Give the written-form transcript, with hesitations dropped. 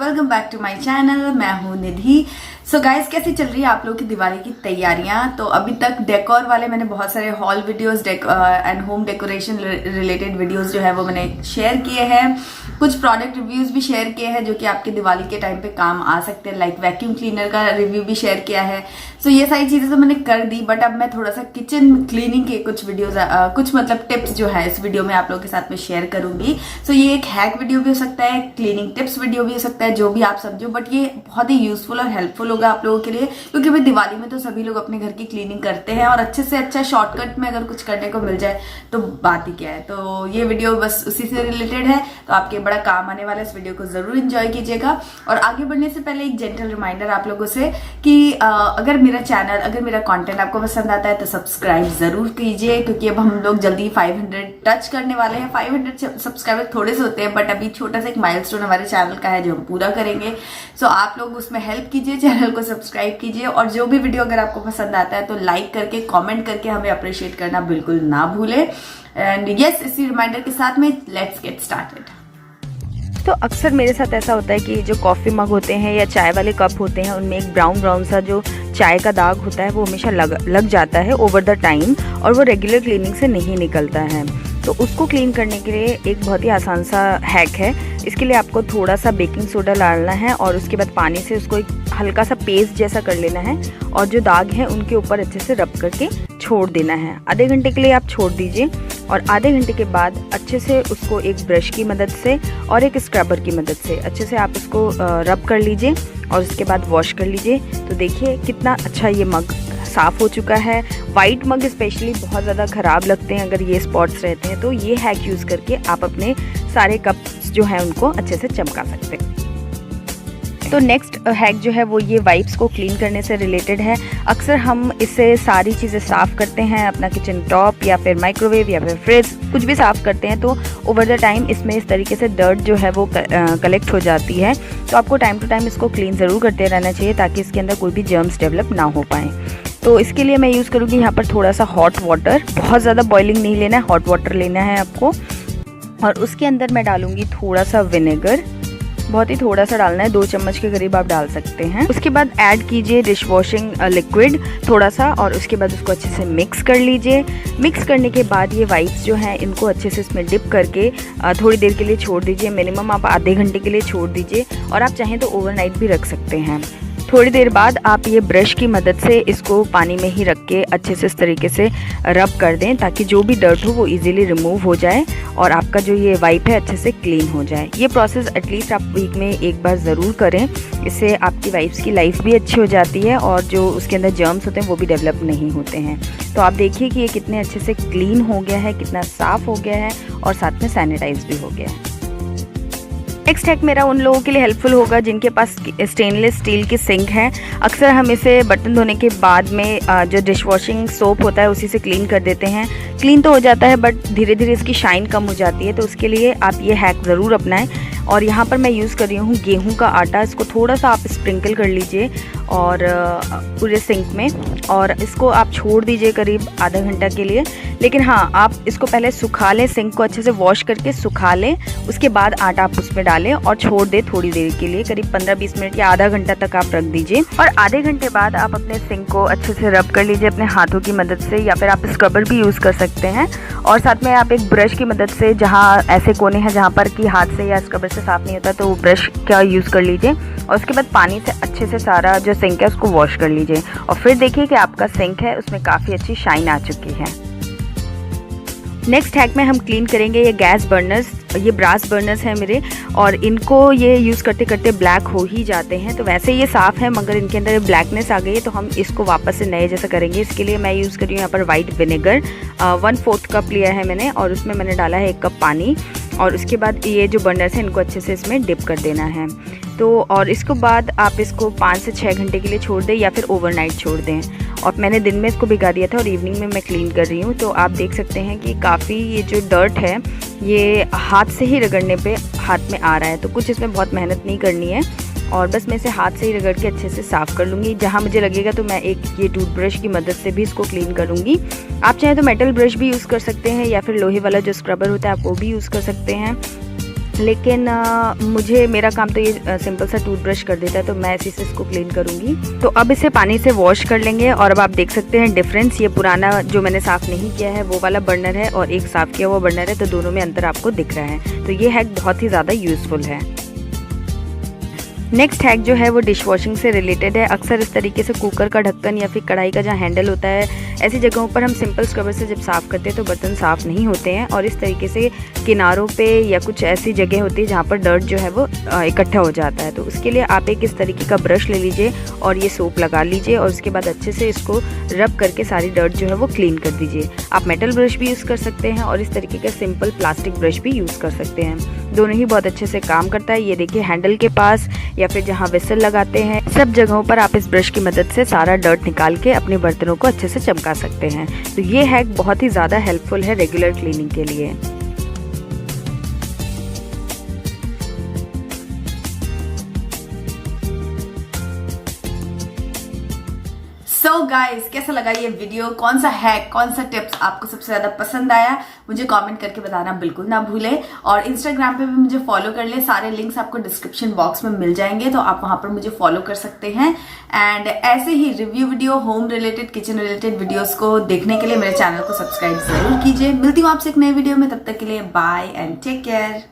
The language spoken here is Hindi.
Welcome back to my channel. मैं हूँ निधि। सो गाइस, कैसी चल रही है आप लोगों की दिवाली की तैयारियां? तो अभी तक डेकोर वाले मैंने बहुत सारे hall videos and home decoration related videos जो है वो मैंने शेयर किए हैं। कुछ प्रोडक्ट रिव्यूज भी शेयर किए हैं जो कि आपके दिवाली के टाइम पे काम आ सकते हैं। लाइक वैक्यूम क्लीनर का रिव्यू भी शेयर किया है। सो ये सारी चीजें तो मैंने कर दी, बट अब मैं थोड़ा सा किचन क्लीनिंग के कुछ वीडियोज कुछ मतलब टिप्स जो है इस वीडियो में आप लोगों के साथ में शेयर करूंगी। सो ये एक हैक वीडियो भी हो सकता है, क्लीनिंग टिप्स वीडियो भी हो सकता है, जो भी आप समझो, बट ये बहुत ही यूजफुल और हेल्पफुल होगा आप लोगों के लिए, क्योंकि भाई दिवाली में तो सभी लोग अपने घर की क्लीनिंग करते हैं और अच्छे से अच्छा शॉर्टकट में अगर कुछ करने को मिल जाए तो बात ही क्या है। तो ये वीडियो बस उसी से रिलेटेड है, तो आपके बड़ा काम आने वाला है। इस वीडियो को जरूर एंजॉय कीजिएगा। और आगे बढ़ने से पहले एक जेंटल रिमाइंडर आप लोगों से कि अगर मेरा चैनल, अगर मेरा कंटेंट आपको पसंद आता है तो सब्सक्राइब जरूर कीजिए, क्योंकि अब हम लोग जल्दी 500 टच करने वाले हैं। 500 सब्सक्राइबर थोड़े से होते हैं, बट अभी छोटा सा एक माइलस्टोन हमारे चैनल का है जो हम पूरा करेंगे। सो आप लोग उसमें हेल्प कीजिए, चैनल को सब्सक्राइब कीजिए, और जो भी वीडियो अगर आपको पसंद आता है तो लाइक करके कमेंट करके हमें अप्रिशिएट करना बिल्कुल ना भूले। एंड यस, इसी रिमाइंडर के साथ में लेट्स गेट स्टार्टेड। तो अक्सर मेरे साथ ऐसा होता है कि जो कॉफ़ी मग होते हैं या चाय वाले कप होते हैं उनमें एक ब्राउन ब्राउन सा जो चाय का दाग होता है वो हमेशा लग जाता है ओवर द टाइम, और वो रेगुलर क्लीनिंग से नहीं निकलता है। तो उसको क्लीन करने के लिए एक बहुत ही आसान सा हैक है। इसके लिए आपको थोड़ा सा बेकिंग सोडा डालना है और उसके बाद पानी से उसको एक हल्का सा पेस्ट जैसा कर लेना है, और जो दाग हैं उनके ऊपर अच्छे से रब करके छोड़ देना है। आधे घंटे के लिए आप छोड़ दीजिए, और आधे घंटे के बाद अच्छे से उसको एक ब्रश की मदद से और एक स्क्रबर की मदद से अच्छे से आप उसको रब कर लीजिए और उसके बाद वॉश कर लीजिए। तो देखिए कितना अच्छा ये मग साफ़ हो चुका है। वाइट मग स्पेशली बहुत ज़्यादा ख़राब लगते हैं अगर ये स्पॉट्स रहते हैं, तो ये हैक यूज़ करके आप अपने सारे कप्स जो हैं उनको अच्छे से चमका सकते हैं। तो नेक्स्ट हैक जो है वो ये वाइप्स को क्लीन करने से रिलेटेड है। अक्सर हम इससे सारी चीज़ें साफ़ करते हैं, अपना किचन टॉप या फिर माइक्रोवेव या फिर फ्रिज कुछ भी साफ़ करते हैं, तो ओवर द टाइम इसमें इस तरीके से डर्ट जो है वो कलेक्ट हो जाती है। तो आपको टाइम टू टाइम इसको क्लीन ज़रूर करते रहना चाहिए ताकि इसके अंदर कोई भी जर्म्स डेवलप ना हो पाएँ। तो इसके लिए मैं यूज़ करूँगी यहाँ पर थोड़ा सा हॉट वाटर। बहुत ज़्यादा बॉइलिंग नहीं लेना है, हॉट वाटर लेना है आपको, और उसके अंदर मैं डालूँगी थोड़ा सा विनेगर। बहुत ही थोड़ा सा डालना है, 2 चम्मच के करीब आप डाल सकते हैं। उसके बाद ऐड कीजिए डिश वॉशिंग लिक्विड थोड़ा सा, और उसके बाद उसको अच्छे से मिक्स कर लीजिए। मिक्स करने के बाद ये वाइप्स जो हैं इनको अच्छे से इसमें डिप करके थोड़ी देर के लिए छोड़ दीजिए। मिनिमम आप आधे घंटे के लिए छोड़ दीजिए, और आप चाहें तो ओवरनाइट भी रख सकते हैं। थोड़ी देर बाद आप ये ब्रश की मदद से इसको पानी में ही रख के अच्छे से इस तरीके से रब कर दें ताकि जो भी डर्ट हो वो इजीली रिमूव हो जाए और आपका जो ये वाइप है अच्छे से क्लीन हो जाए। ये प्रोसेस एटलीस्ट आप वीक में एक बार ज़रूर करें। इससे आपकी वाइप्स की लाइफ भी अच्छी हो जाती है और जो उसके अंदर जर्म्स होते हैं वो भी डेवलप नहीं होते हैं। तो आप देखिए कि ये कितने अच्छे से क्लीन हो गया है, कितना साफ़ हो गया है, और साथ में सैनिटाइज भी हो गया है। नेक्स्ट हैक मेरा उन लोगों के लिए हेल्पफुल होगा जिनके पास स्टेनलेस स्टील की सिंक है। अक्सर हम इसे बर्तन धोने के बाद में जो डिश वॉशिंग सोप होता है उसी से क्लीन कर देते हैं। क्लीन तो हो जाता है बट धीरे धीरे इसकी शाइन कम हो जाती है। तो उसके लिए आप ये हैक ज़रूर अपनाएं। और यहाँ पर मैं यूज़ कर रही हूँ गेहूं का आटा। इसको थोड़ा सा आप स्प्रिंकल कर लीजिए और पूरे सिंक में, और इसको आप छोड़ दीजिए करीब आधा घंटा के लिए। लेकिन हाँ, आप इसको पहले सुखा लें, सिंक को अच्छे से वॉश करके सुखा लें, उसके बाद आटा आप उसमें डालें और छोड़ दें थोड़ी देर के लिए, करीब 15-20 मिनट या आधा घंटा तक आप रख दीजिए। और आधे घंटे बाद आप अपने सिंक को अच्छे से रब कर लीजिए अपने हाथों की मदद से, या फिर आप स्क्रबर भी यूज़ कर सकते हैं। और साथ में आप एक ब्रश की मदद से, जहाँ ऐसे कोने हैं जहाँ पर कि हाथ से या स्क्रबर से साफ़ नहीं होता, तो ब्रश का यूज़ कर लीजिए, और उसके बाद पानी से अच्छे से सारा जो सिंक है उसको वॉश कर लीजिए। और फिर देखिए कि आपका सिंक है उसमें काफ़ी अच्छी शाइन आ चुकी है। नेक्स्ट हैक में हम क्लीन करेंगे ये गैस बर्नर्स। ये ब्रास बर्नर्स हैं मेरे, और इनको ये यूज़ करते करते ब्लैक हो ही जाते हैं। तो वैसे ये साफ़ है मगर इनके अंदर ब्लैकनेस आ गई है, तो हम इसको वापस से नए जैसा करेंगे। इसके लिए मैं यूज़ कर रही हूँ यहाँ पर वाइट विनेगर। 1/4 कप लिया है मैंने, और उसमें मैंने डाला है 1 कप पानी। और उसके बाद ये जो बर्नर्स हैं इनको अच्छे से इसमें डिप कर देना है। तो और इसको बाद आप इसको 5 से 6 घंटे के लिए छोड़ दें या फिर ओवरनाइट छोड़ दें। और मैंने दिन में इसको भिगा दिया था और इवनिंग में मैं क्लीन कर रही हूँ। तो आप देख सकते हैं कि काफ़ी ये जो डर्ट है ये हाथ से ही रगड़ने पे हाथ में आ रहा है। तो कुछ इसमें बहुत मेहनत नहीं करनी है, और बस मैं इसे हाथ से ही रगड़ के अच्छे से साफ़ कर लूँगी। जहाँ मुझे लगेगा तो मैं एक ये टूथब्रश की मदद से भी इसको क्लीन करूँगी। आप चाहें तो मेटल ब्रश भी यूज़ कर सकते हैं, या फिर लोहे वाला जो स्क्रबर होता है आप वो भी यूज़ कर सकते हैं। लेकिन मुझे मेरा काम तो ये सिंपल सा टूथब्रश कर देता है, तो मैं इसी से इसको क्लीन करूँगी। तो अब इसे पानी से वॉश कर लेंगे और अब आप देख सकते हैं डिफरेंस। ये पुराना जो मैंने साफ़ नहीं किया है वो वाला बर्नर है और एक साफ़ किया हुआ बर्नर है, तो दोनों में अंतर आपको दिख रहा है। तो ये हैक बहुत ही ज़्यादा यूज़फुल है। नेक्स्ट हैक जो है वो डिश वॉशिंग से रिलेटेड है। अक्सर इस तरीके से कुकर का ढक्कन या फिर कढ़ाई का जहाँ हैंडल होता है, ऐसी जगहों पर हम सिंपल स्क्रबर से जब साफ़ करते हैं तो बर्तन साफ़ नहीं होते हैं और इस तरीके से किनारों पे या कुछ ऐसी जगह होती है जहाँ पर डर्ट जो है वो इकट्ठा हो जाता है। तो उसके लिए आप एक इस तरीके का ब्रश ले लीजिए और ये सोप लगा लीजिए और उसके बाद अच्छे से इसको रब करके सारी डर्ट जो है वो क्लीन कर दीजिए। आप मेटल ब्रश भी यूज़ कर सकते हैं और इस तरीके का सिंपल प्लास्टिक ब्रश भी यूज़ कर सकते हैं, दोनों ही बहुत अच्छे से काम करता है। ये देखिए हैंडल के पास या फिर जहाँ विसल लगाते हैं, सब जगहों पर आप इस ब्रश की मदद से सारा डर्ट निकाल के अपने बर्तनों को अच्छे से चमका सकते हैं। तो ये हैक बहुत ही ज़्यादा हेल्पफुल है रेगुलर क्लीनिंग के लिए। सो गाइस, कैसा लगा ये वीडियो? कौन सा हैक, कौन सा टिप्स आपको सबसे ज्यादा पसंद आया? मुझे कमेंट करके बताना बिल्कुल ना भूले। और इंस्टाग्राम पे भी मुझे फॉलो कर ले, सारे लिंक्स आपको डिस्क्रिप्शन बॉक्स में मिल जाएंगे, तो आप वहां पर मुझे फॉलो कर सकते हैं। एंड ऐसे ही review video, home related, kitchen related videos को देखने के लिए मेरे चैनल को सब्सक्राइब जरूर कीजिए। मिलती हूँ आपसे एक नए वीडियो में, तब तक के लिए बाय एंड टेक केयर।